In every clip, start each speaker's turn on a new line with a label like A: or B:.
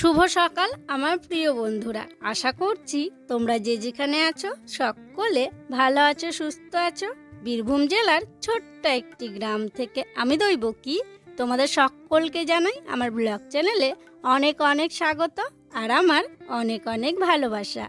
A: শুভ সকাল আমার প্রিয় বন্ধুরা, আশা করছি তোমরা যে যেখানে আছো সকলে ভালো আছো, সুস্থ আছো। বীরভূম জেলার ছোট্ট একটি গ্রাম থেকে আমি দৈবকী তোমাদের সকলকে জানাই আমার ব্লগ চ্যানেলে অনেক অনেক স্বাগত আর আমার অনেক অনেক ভালোবাসা।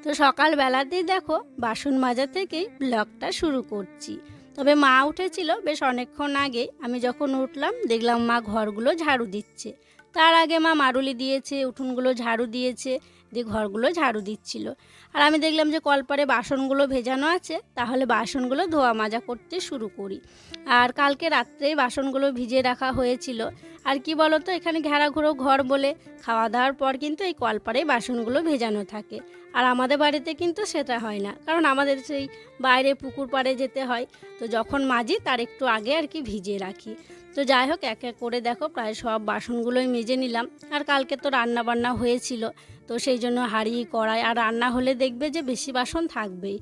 A: তো সকালবেলাতেই দেখো বাসন মাজা থেকেই ব্লগটা শুরু করছি। তবে মা উঠেছিল বেশ অনেকক্ষণ আগে। আমি যখন উঠলাম দেখলাম মা ঘরগুলো ঝাড়ু দিচ্ছে। তার আগে মা মারুলি দিয়েছে, উঠোনগুলো ঝাড়ু দিয়েছে, দিয়ে ঘরগুলো ঝাড়ু দিচ্ছিল। আর আমি দেখলাম যে কলপারে বাসনগুলো ভেজানো আছে, তাহলে বাসনগুলো ধোয়া মাজা করতে শুরু করি। আর কালকে রাত্রেই বাসনগুলো ভিজিয়ে রাখা হয়েছিল। আর কি বলো তো, এখানে ঘেরাঘুরো ঘর বলে খাওয়া দাওয়ার পর কিন্তু এই কলপারে বাসনগুলো ভেজানো থাকে। আর আমাদের বাড়িতে কিন্তু সেটা হয় না, কারণ আমাদের সেই বাইরে পুকুর পাড়ে যেতে হয়। তো যখন মাজি তার একটু আগে আর কি ভিজিয়ে রাখি। তো যাই হোক, এক এক করে দেখো প্রায় সব বাসনগুলোই মেজে নিলাম। আর কালকে তো রান্না বান্না হয়েছিল, তো সেই জন্য হাঁড়ি কড়াই আর রান্না হলে দেখবে যে বেশি বাসন থাকবেই।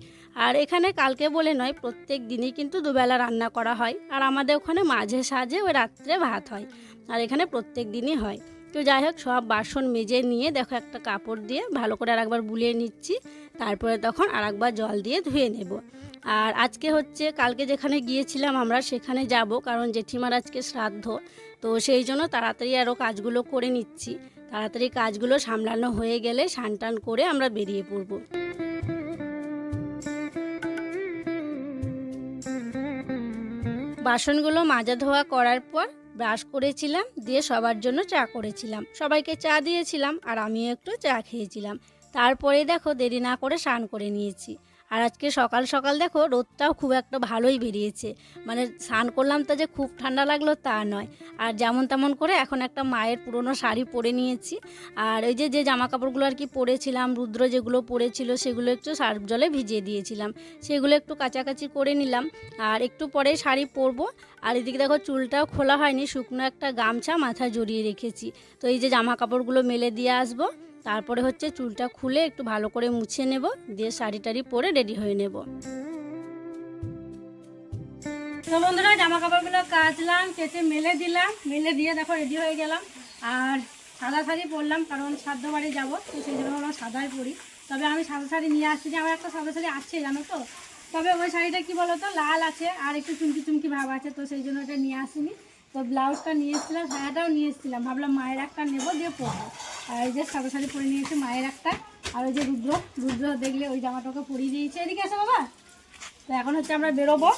A: আর এখানে কালকে বলে নয়, প্রত্যেক দিনই কিন্তু দুবেলা রান্না করা হয়। আর আমাদের ওখানে মাঝে সাঝে ওই রাত্রে ভাত হয়, আর এখানে প্রত্যেক দিনই হয়। তো যাই হোক, সব বাসন মেজে নিয়ে দেখো একটা কাপড় দিয়ে ভালো করে আর একবার বুলিয়ে নিচ্ছি। তারপরে তখন আর একবার জল দিয়ে ধুয়ে নেব। আর আজকে হচ্ছে কালকে যেখানে গিয়েছিলাম আমরা সেখানে যাব, কারণ জেঠিমার আজকে শ্রাদ্ধ। তো সেই জন্য তাড়াতাড়ি আরও কাজগুলো করে নিচ্ছি। তাড়াতাড়ি কাজগুলো সামলানো হয়ে গেলে স্নান টান করে আমরা বেরিয়ে পড়ব। বাসনগুলো মাজা ধোয়া করার পর ব্রাশ করেছিলাম, দিয়ে সবার জন্য চা করেছিলাম, সবাইকে চা দিয়েছিলাম আর আমিও একটু চা খেয়েছিলাম। তারপরে দেখো দেরি না করে স্নান করে নিয়েছি। আর আজকে সকাল সকাল দেখো রোদটাও খুব একটা ভালোই বেরিয়েছে। মানে স্নান করলাম তো যে খুব ঠান্ডা লাগলো তা নয়। আর যেমন তেমন করে এখন একটা মায়ের পুরনো শাড়ি পরে নিয়েছি। আর ওই যে জামা কাপড়গুলো আর কি পরেছিলাম, রুদ্র যেগুলো পরেছিল সেগুলো একটু সার্ফ জলে ভিজিয়ে দিয়েছিলাম, সেগুলো একটু কাচাকাচি করে নিলাম। আর একটু পরে শাড়ি পরবো। আর এদিকে দেখো চুলটাও খোলা হয়নি, শুকনো একটা গামছা মাথায় জড়িয়ে রেখেছি। তো এই যে জামা কাপড়গুলো মেলে দিয়ে আসবো, তারপরে হচ্ছে চুলটা খুলে একটু ভালো করে মুছে নেব, দিয়ে শাড়ি টাড়ি পরে রেডি হয়ে নেব। তো বন্ধুরা, জামা কাপড়গুলো কাচলাম, কেচে মেলে দিলাম, মেলে দিয়ে দেখো রেডি হয়ে গেলাম। আর সাদা শাড়ি পরলাম, কারণ শ্রাদ্ধ বাড়ি যাবো, তো সেই জন্য আমরা সাদাই পরি। তবে আমি সাদা শাড়ি নিয়ে আসছি, যে আমার একটা সাদা শাড়ি আছে জানো তো। তবে ওই শাড়িটা কি বলো তো, লাল আছে আর একটু চুমকি চুমকি ভাব আছে, তো সেই জন্য ওটা নিয়ে আসিনি। তো ব্লাউজটা নিয়ে এসেছিলাম, শাড়িটাও নিয়ে এসেছিলাম, ভাবলাম মায়ের একটা নেবো দিয়ে পরবো। আর এই যে সাদা শাড়ি পরে নিয়েছি মায়ের একটা। আর ওই যে রুদ্র দেখলে ওই জামাটাকে পরিয়ে দিয়েছে। এদিকে এসে বাবা। তো এখন হচ্ছে আমরা বেরোবো।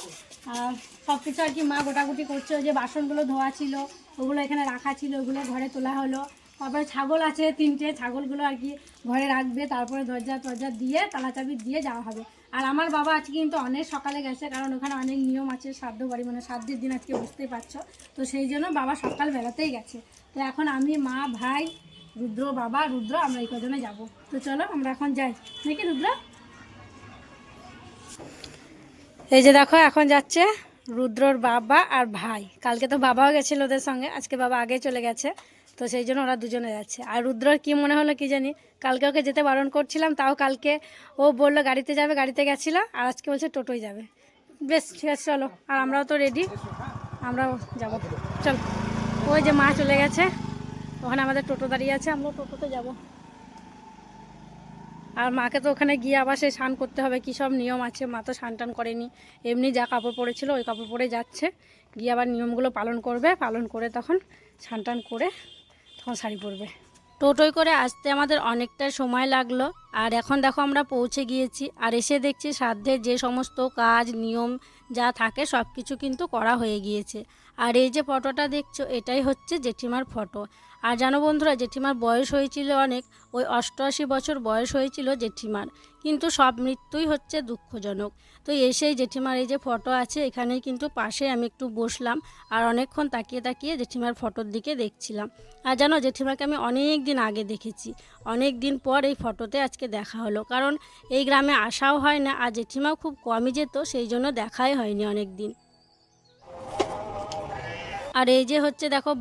A: আর সব কিছু আর কি মা গোটাগুটি করছে। ওই যে বাসনগুলো ধোয়া ছিল ওগুলো এখানে রাখা ছিল, ওগুলো ঘরে তোলা হলো। তারপরে ছাগল আছে 3টে, ছাগলগুলো আর কি ঘরে রাখবে, তারপরে দরজা দিয়ে তালা চাবি দিয়ে যাওয়া হবে। আর আমার বাবা আজকে কিন্তু অনেক সকালে গেছে, কারণ ওখানে অনেক নিয়ম আছে শ্রাদ্ধ বাড়ি, মানে শ্রাদ্ধের দিন আজকে, বুঝতেই পারছো। তো সেই জন্য বাবা সকালবেলাতেই গেছে। তো এখন আমি, মা, ভাই, রুদ্র আমরা এই কজনে যাবো। তো চলো আমরা এখন যাই নাকি রুদ্র। এই যে দেখো এখন যাচ্ছে রুদ্রর বাবা আর ভাই। কালকে তো বাবাও গেছিল ওদের সঙ্গে, আজকে বাবা আগে চলে গেছে। তো সেই জন্য ওরা দুজনে যাচ্ছে। আর রুদ্রর কি মনে হলো কি জানি, কালকে ওকে যেতে বারণ করছিলাম, তাও কালকে ও বললো গাড়িতে যাবে, গাড়িতে গেছিলো। আর আজকে বলছে টোটোয় যাবে। বেশ ঠিক আছে, চলো। আর আমরাও তো রেডি, আমরাও যাবো। চল, ওই যে মা চলে গেছে, ওখানে আমাদের টোটো দাঁড়িয়ে আছে, আমরা টোটোতে যাবো। আর মাকে তো ওখানে গিয়ে আবার সে স্নান করতে হবে, কী সব নিয়ম আছে। মা তো স্নান টান করেনি, এমনি যা কাপড় পরেছিল ওই কাপড় পরে যাচ্ছে। গিয়ে আবার নিয়মগুলো পালন করবে, পালন করে তখন স্নান টান করে তখন শাড়ি পরবে। টোটোয় করে আসতে আমাদের অনেকটা সময় লাগলো। আর এখন দেখো আমরা পৌঁছে গিয়েছি। আর এসে দেখছি শ্রাদ্ধের যে সমস্ত কাজ নিয়ম যা থাকে সব কিছু কিন্তু করা হয়ে গিয়েছে। আর এই যে ফটোটা দেখছো, এটাই হচ্ছে জেঠিমার ফটো। আর জানো বন্ধুরা, জেঠিমার বয়স হয়েছিল অনেক, ওই 88 বছর বয়স হয়েছিল জেঠিমার। কিন্তু সব মৃত্যুই হচ্ছে দুঃখজনক। তো এসেই জেঠিমার এই যে ফটো আছে, এখানেই কিন্তু পাশে আমি একটু বসলাম। আর অনেকক্ষণ তাকিয়ে তাকিয়ে জেঠিমার ফটোর দিকে দেখছিলাম। আর জানো, জেঠিমাকে আমি অনেক দিন আগে দেখেছি, অনেক দিন পর এই ফটোতে আজকে দেখা হলো। কারণ এই গ্রামে আসাও হয় না, আর জেঠিমাও খুব কমই যেত, সেই জন্য দেখাই হয়নি অনেক দিন। আর এই যে হচ্ছে দেখো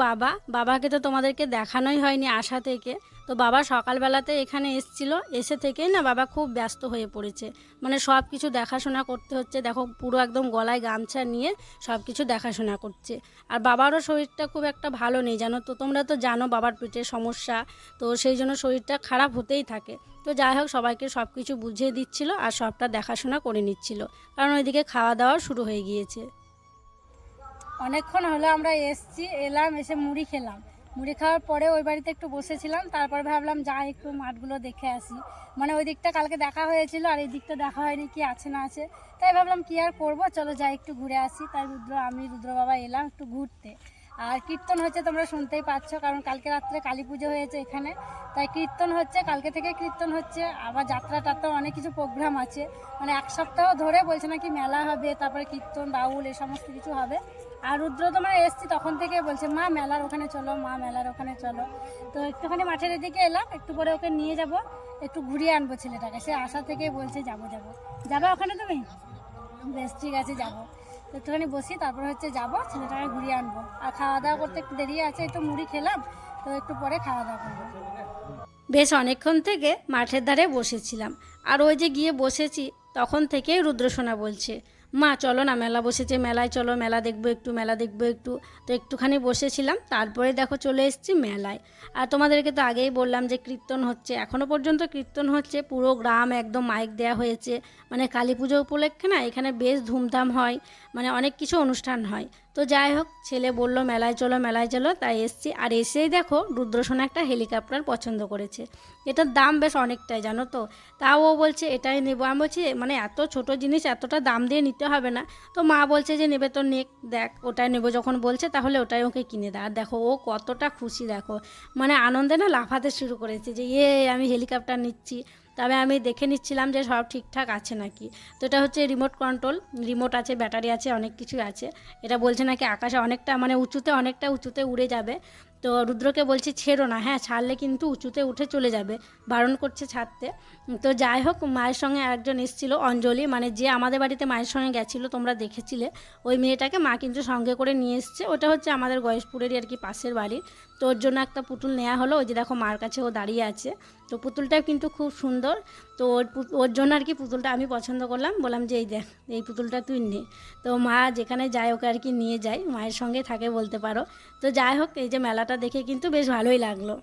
A: বাবাকে তো তোমাদেরকে দেখানোই হয়নি আসা থেকে। তো বাবা সকালবেলাতে এখানে এসছিল, এসে থেকেই না বাবা খুব ব্যস্ত হয়ে পড়েছে, মানে সব কিছু দেখাশোনা করতে হচ্ছে। দেখো পুরো একদম গলায় গামছা নিয়ে সব কিছু দেখাশোনা করছে। আর বাবারও শরীরটা খুব একটা ভালো নেই জানো তো, তোমরা তো জানো বাবার পেটের সমস্যা, তো সেই জন্য শরীরটা খারাপ হতেই থাকে। তো যাই হোক সবাইকে সব কিছু বুঝিয়ে দিচ্ছিল আর সবটা দেখাশোনা করে নিচ্ছিল, কারণ ওইদিকে খাওয়া দাওয়া শুরু হয়ে গিয়েছে।
B: অনেকক্ষণ হলো আমরা এলাম, এসে মুড়ি খেলাম। মুড়ি খাওয়ার পরে ওই বাড়িতে একটু বসেছিলাম, তারপর ভাবলাম যাই একটু মাঠগুলো দেখে আসি। মানে ওই দিকটা কালকে দেখা হয়েছিল আর এই দিকটা দেখা হয়নি, কি আছে না আছে, তাই ভাবলাম কি আর করবো, চলো যাই একটু ঘুরে আসি। তাই রুদ্র বাবা এলাম একটু ঘুরতে। আর কীর্তন হচ্ছে, তোমরা শুনতেই পাচ্ছ, কারণ কালকে রাত্রে কালী পুজো হয়েছে এখানে, তাই কীর্তন হচ্ছে, কালকে থেকে কীর্তন হচ্ছে। আবার যাত্রা টাত্রা অনেক কিছু প্রোগ্রাম আছে, মানে এক সপ্তাহ ধরে বলছে নাকি মেলা হবে, তারপরে কীর্তন বাউল এ সমস্ত কিছু হবে। আর রুদ্র তোমরা এসছি তখন থেকে বলছে মা মেলার ওখানে চলো, মা মেলার ওখানে চলো। তো একটুখানি মাঠের এদিকে এলাম, একটু পরে ওকে নিয়ে যাব, একটু ঘুরিয়ে আনবো ছেলেটাকে। সে আশা থেকে বলছে যাবো যাবে ওখানে তুমি? বেশ ঠিক আছে যাবো। একটুখানি বসি, তারপর হচ্ছে যাবো, ছেলেটাকে ঘুরিয়ে আনবো। আর খাওয়া দাওয়া করতে একটু দেরি আছে, একটু মুড়ি খেলাম, তো একটু পরে খাওয়া দাওয়া করবো।
A: বেশ অনেকক্ষণ থেকে মাঠের ধারে বসেছিলাম, আর ওই যে গিয়ে বসেছি তখন থেকেই রুদ্রসোনা বলছে মা চলো না মেলা বসেছে, মেলায় চলো, মেলা দেখবো একটু, মেলা দেখবো একটু। তো একটুখানি বসেছিলাম, তারপরে দেখো চলে এসেছি মেলায়। আর তোমাদেরকে তো আগেই বললাম যে কীর্তন হচ্ছে, এখনও পর্যন্ত কীর্তন হচ্ছে, পুরো গ্রাম একদম মাইক দেওয়া হয়েছে। মানে কালী পুজো উপলক্ষে না এখানে বেশ ধুমধাম হয়, মানে অনেক কিছু অনুষ্ঠান হয়। তো যাই হোক ছেলে বললো মেলায় চলো মেলায় চলো, তাই এসছি। আর এসেই দেখো রুদ্রসোনা একটা হেলিকপ্টার পছন্দ করেছে, এটার দাম বেশ অনেকটাই জানো তো। তাও ও বলছে এটাই নেবো। আমি বলছি মানে এত ছোট জিনিস এতটা দাম দিয়ে নিতে হবে না। তো মা বলছে যে নেবে তো নেক, দেখ ওটাই নেবো যখন বলছে তাহলে ওটাই ওকে কিনে দেয়। আর দেখো ও কতটা খুশি, দেখো মানে আনন্দে না লাফাতে শুরু করেছে যে আমি হেলিকপ্টার নিচ্ছি। তবে আমি দেখে নিচ্ছিলাম যে সব ঠিকঠাক আছে নাকি। তো এটা হচ্ছে রিমোট কন্ট্রোল, রিমোট আছে, ব্যাটারি আছে, অনেক কিছু আছে। এটা বলছে নাকি আকাশে অনেকটা মানে অনেকটা উঁচুতে উড়ে যাবে। তো রুদ্রকে বলছি ছেড়ো না, হ্যাঁ ছাড়লে কিন্তু উঁচুতে উঠে চলে যাবে, বারণ করছে ছাড়তে। তো যাই হোক মায়ের সঙ্গে একজন এসেছিলো অঞ্জলি, মানে যে আমাদের বাড়িতে মায়ের সঙ্গে গেছিলো তোমরা দেখেছিলে, ওই মেয়েটাকে মা কিন্তু সঙ্গে করে নিয়ে এসছে। ওটা হচ্ছে আমাদের গয়েশপুরেরই আর কি পাশের বাড়ি। তো ওর জন্য একটা পুতুল নেওয়া হলো, ওই যে দেখো মার কাছে ও দাঁড়িয়ে আছে। তো পুতুলটাও কিন্তু খুব সুন্দর। তো ওর জন্য আর কি পুতুলটা আমি পছন্দ করলাম, বললাম যে এই দেখ এই পুতুলটা তুই নে। তো মা যেখানে যায় ওকে আর কি নিয়ে যায়, মায়ের সঙ্গে থাকে বলতে পারো। তো যাই হোক এই যে মেলাটা দেখে কিন্তু বেশ ভালোই লাগলো।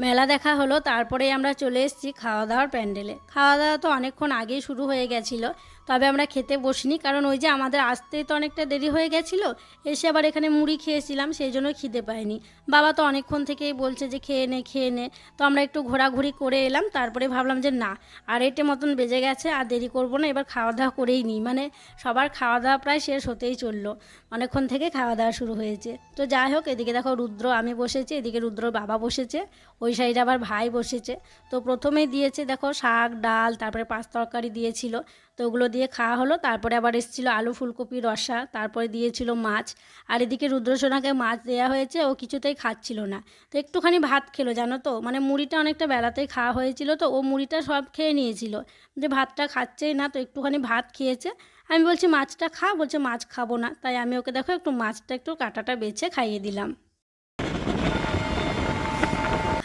A: মেলা দেখা হলো, তারপরেই আমরা চলে এসেছি খাওয়া দাওয়ার প্যান্ডেলে। খাওয়া দাওয়া তো অনেকক্ষণ আগেই শুরু হয়ে গেছিলো, তবে আমরা খেতে বসিনি, কারণ ওই যে আমাদের আসতেই তো অনেকটা দেরি হয়ে গেছিলো। এসে আবার এখানে মুড়ি খেয়েছিলাম, সেই জন্য খিদে পাইনি। বাবা তো অনেকক্ষণ থেকেই বলছে যে খেয়ে নে খেয়ে নে। তো আমরা একটু ঘোরাঘুরি করে এলাম, তারপরে ভাবলাম যে না আড়াইটে মতন বেজে গেছে, আর দেরি করবো না, এবার খাওয়া দাওয়া করেই নিই। মানে সবার খাওয়া দাওয়া প্রায় শেষ হতেই চললো, অনেকক্ষণ থেকে খাওয়া দাওয়া শুরু হয়েছে। তো যাই হোক এদিকে দেখো রুদ্র আমি বসেছি, এদিকে রুদ্র বাবা বসেছে, ওই সাইডে আবার ভাই বসেছে। তো প্রথমেই দিয়েছে দেখো শাক ডাল, তারপরে পাঁচ তরকারি দিয়েছিল, তো ওগুলো দিয়ে খাওয়া হলো। তারপরে আবার এসেছিলো আলু ফুলকপি রসা, তারপরে দিয়েছিল মাছ। আর এদিকে রুদ্রসোনাকে মাছ দেওয়া হয়েছে, ও কিছুতেই খাচ্ছিল না। তো একটুখানি ভাত খেলো জানো তো, মানে মুড়িটা অনেকটা বেলাতেই খাওয়া হয়েছিল, তো ও মুড়িটা সব খেয়ে নিয়েছিল, যে ভাতটা খাচ্ছেই না। তো একটুখানি ভাত খেয়েছে। আমি বলছি মাছটা খা, বলছে মাছ খাবো না। তাই আমি ওকে দেখো একটু মাছটা একটু কাঁটাটা বেছে খাইয়ে দিলাম।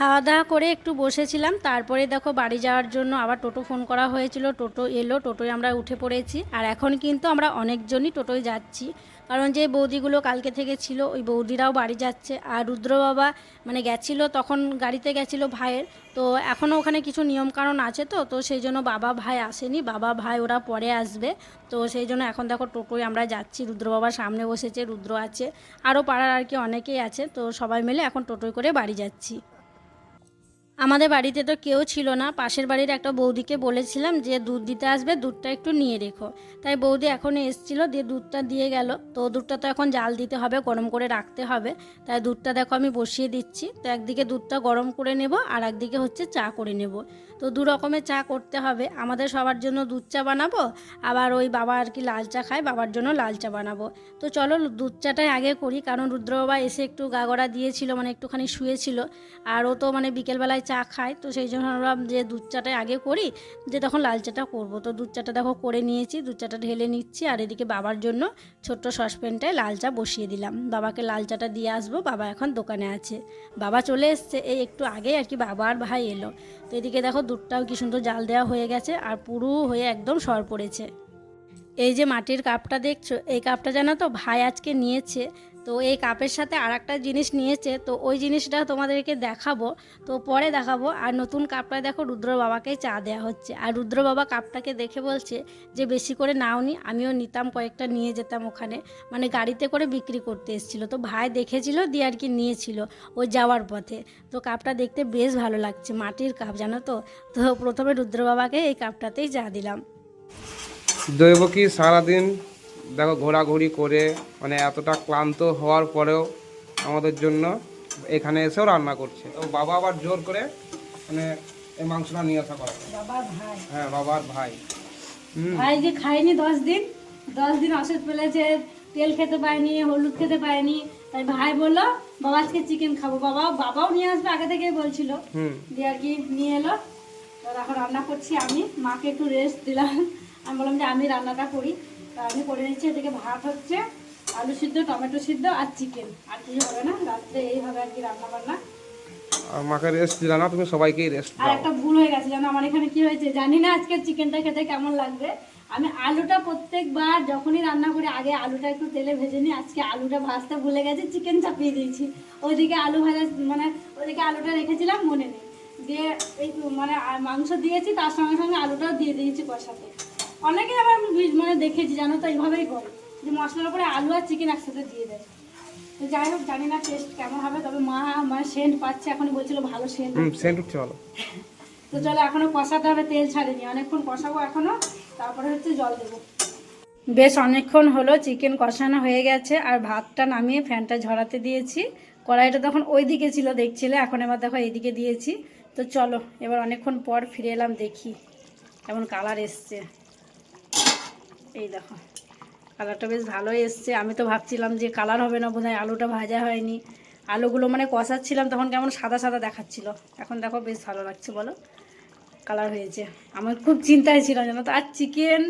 A: খাওয়া দাওয়া করে একটু বসেছিলাম, তারপরে দেখো বাড়ি যাওয়ার জন্য আবার টোটো ফোন করা হয়েছিল, টোটো এলো, টোটোয় আমরা উঠে পড়েছি। আর এখন কিন্তু আমরা অনেকজনই টোটোয় যাচ্ছি, কারণ যে বৌদিগুলো কালকে থেকে ছিল ওই বৌদিরাও বাড়ি যাচ্ছে। আর রুদ্র বাবা মানে গেছিলো তখন গাড়িতে গেছিলো ভাইয়ের, তো এখনও ওখানে কিছু নিয়মকানুন আছে, তো সেই জন্য বাবা ভাই আসেনি, বাবা ভাই ওরা পরে আসবে। তো সেই জন্য এখন দেখো টোটোয় আমরা যাচ্ছি, রুদ্র বাবার সামনে বসেছে, রুদ্র আছে, আরও পাড়ার আর কি অনেকেই আছে, তো সবাই মিলে এখন টোটোয় করে বাড়ি যাচ্ছি। আমাদের বাড়িতে তো কেউ ছিল না, পাশের বাড়ির একটা বৌদিকে বলেছিলাম যে দুধ দিতে আসবে, দুধটা একটু নিয়ে রেখো। তাই বৌদি এখন এসেছিলো, দিয়ে দুধটা দিয়ে গেল। তো দুধটা তো এখন জাল দিতে হবে, গরম করে রাখতে হবে। তাই দুধটা দেখো আমি বসিয়ে দিচ্ছি। তো একদিকে দুধটা গরম করে নেব, আর একদিকে হচ্ছে চা করে নেব। তো দু রকমের চা করতে হবে, আমাদের সবার জন্য দুধ চা বানাবো, আবার ওই বাবা আর কি লাল চা খায়, বাবার জন্য লাল চা বানাবো। তো চলো দুধ চাটাই আগে করি, কারণ রুদ্র বাবা এসে একটু গা গড়া দিয়েছিল, মানে একটুখানি শুয়েছিল। আর ও তো মানে বিকেলবেলায় চা খায়, তো সেই জন্য ভাবলাম যে দুধ চাটাই আগে করি, যে তখন লাল চাটা করব। তো দুধ চাটা দেখো করে নিয়েছি, দুধ চাটা ঢেলে নিচ্ছি। আর এদিকে বাবার জন্য ছোট্ট সসপ্যানটায় লাল চা বসিয়ে দিলাম, বাবাকে লাল চাটা দিয়ে আসবো। বাবা এখন দোকানে আছে, বাবা চলে এসছে এই একটু আগে আর কি, বাবা আর ভাই এলো। তো এদিকে দেখো দুধটাও কি সুন্দর জাল দেওয়া হয়ে গেছে আর পুরো হয়ে একদম সর পড়েছে। এই যে মাটির কাপটা দেখছো, এই কাপটা জানো তো ভাই আজকে নিয়েছে। তো এই কাপের সাথে আর একটা জিনিস নিয়েছে, তো ওই জিনিসটা তোমাদেরকে দেখাবো, তো পরে দেখাবো। আর নতুন কাপটা দেখো রুদ্র বাবাকে চা দেওয়া হচ্ছে, আর রুদ্র বাবা কাপটাকে দেখে বলছে যে বেশি করে নাওনি, আমিও নিতাম, কয়েকটা নিয়ে যেতাম ওখানে, মানে গাড়িতে করে বিক্রি করতে এসেছিলো। তো ভাই দেখেছিল দিয়ে আর কি নিয়েছিল ও যাওয়ার পথে। তো কাপটা দেখতে বেশ ভালো লাগছে, মাটির কাপ জানো তো। তো প্রথমে রুদ্র বাবাকে এই কাপটাতেই চা দিলাম।
C: দৈবকী সারাদিন দেখো ঘোরাঘুরি করে মানে এতটা ক্লান্ত হওয়ার পরেও আমাদের জন্য এখানে এসেও রান্না করছে। তো বাবা আবার জোর করে মানে এই মাংসটা নিয়ে আসা করা।
B: বাবার ভাই,
C: হ্যাঁ বাবার ভাই।
B: ভাই যে খায়নি 10 দিন অসুখ ফেলেছে, তেল খেতে পায়নি, হলুদ খেতে পায়নি, তাই ভাই বললো বাবা আজকে চিকেন খাবো। বাবাও নিয়ে আসবে আগে থেকেই বলছিল, দিয়ে আর কি নিয়ে এলো। তো এখন রান্না করছি আমি, মাকে একটু রেস্ট দিলাম, আমি বললাম যে আমি রান্নাটা করি। তা আমি করে নিচ্ছি, এদিকে ভাত হচ্ছে, আলু সিদ্ধ, টমেটো সিদ্ধ আর চিকেন, আর কিছু হবে না রাত্রে, এইভাবে আর কি রান্না বান্না।
C: আর মাকে রেস্ট দিলা না, তুমি সবাইকেই রেস্ট
B: আর
C: দাও।
B: একটা ভুল হয়ে গেছে জানো আমার এখানে, কি হয়েছে জানি না আজকে চিকেনটা খেতে কেমন লাগবে। আমি আলুটা প্রত্যেকবার যখনই রান্না করি আগে আলুটা একটু তেলে ভেজে নিই, আজকে আলুটা ভাজতে ভুলে গেছি, চিকেন চাপিয়ে দিয়েছি। ওইদিকে আলু ভাজা মানে ওইদিকে আলুটা রেখেছিলাম মনে নেই, দিয়ে এই মানে মাংস দিয়েছি তার সঙ্গে সঙ্গে আলুটাও দিয়ে দিয়েছি কষাতে। অনেকে আবার মানে দেখেছি জানো তো এইভাবেই করে, যে মশলার উপরে আলু আর চিকেন একসাথে দিয়ে দেয়। তো যাই হোক জানি না টেস্ট কেমন হবে, তবে মা মানে সেন্ট পাচ্ছে, এখনই বলছিল ভালো সেন্ট।
C: সেন্ট উঠছে ভালো।
B: তো চলো এখনো কষাতে হবে, তেল ছাড়েনি, অনেকক্ষণ কষাবো এখনো, তারপরে হচ্ছে জল দেবো। বেশ অনেকক্ষণ হলো চিকেন কষানো হয়ে গেছে, আর ভাতটা নামিয়ে ফ্যানটা ঝরাতে দিয়েছি। কড়াইটা তখন ওই দিকে ছিল দেখছিলে, এখন এবার দেখো এইদিকে দিয়েছি। তো চলো এবার অনেকক্ষণ পর ফিরে এলাম, দেখি কেমন কালার এসছে। এই দেখো কালারটা বেশ ভালোই এসছে। আমি তো ভাবছিলাম যে কালার হবে না বোধহয়, আলুটা ভাজা হয়নি, আলুগুলো মানে কষাচ্ছিলাম তখন কেমন সাদা সাদা দেখাচ্ছিল, এখন দেখো বেশ ভালো লাগছে, বলো কালার হয়েছে। আমার খুব চিন্তায় ছিল জানো তো, আর চিকেন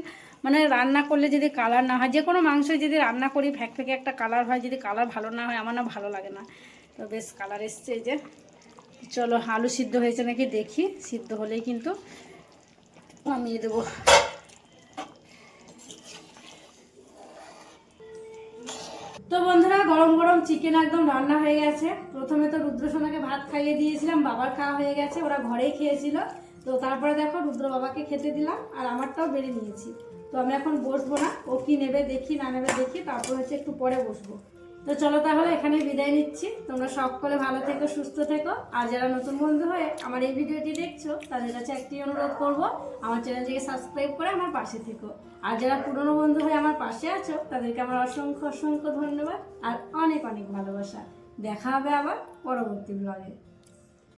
B: মানে রান্না করলে যদি কালার না হয়, যে কোনো মাংস যদি রান্না করি ফ্যাকে একটা কালার হয়, যদি কালার ভালো না হয় আমার না ভালো লাগে না। তো বেশ কালার এসছে। এই যে চলো আলু সিদ্ধ হয়েছে নাকি দেখি, সিদ্ধ হলেই কিন্তু নামিয়ে দেবো। তো বন্ধুরা গরম গরম চিকেন একদম রান্না হয়ে গেছে। প্রথমে তো রুদ্রসোনাকে ভাত খাইয়ে দিয়েছিলাম, বাবার খাওয়া হয়ে গেছে, ওরা ঘরেই খেয়েছিল। তো তারপরে দেখো রুদ্র বাবাকে খেতে দিলাম, আর আমারটাও বেড়ে নিয়েছি। তো আমি এখন বসবো না, ও কি নেবে দেখি না নেবে দেখি, তারপর হচ্ছে একটু পরে বসবো। তো চলো তাহলে এখানে বিদায় নিচ্ছি, তোমরা সকলে ভালো থেকো, সুস্থ থেকো। আর যারা নতুন বন্ধু হয়ে আমার এই ভিডিওটি দেখছো তাদের কাছে একটি অনুরোধ করব, আমার চ্যানেলটিকে সাবস্ক্রাইব করে আমার পাশে থেকো। আর যারা পুরনো বন্ধু হয়ে আমার পাশে আছো তাদেরকে আমার অসংখ্য অসংখ্য ধন্যবাদ আর অনেক অনেক ভালোবাসা। দেখা হবে আবার পরবর্তী ব্লগে।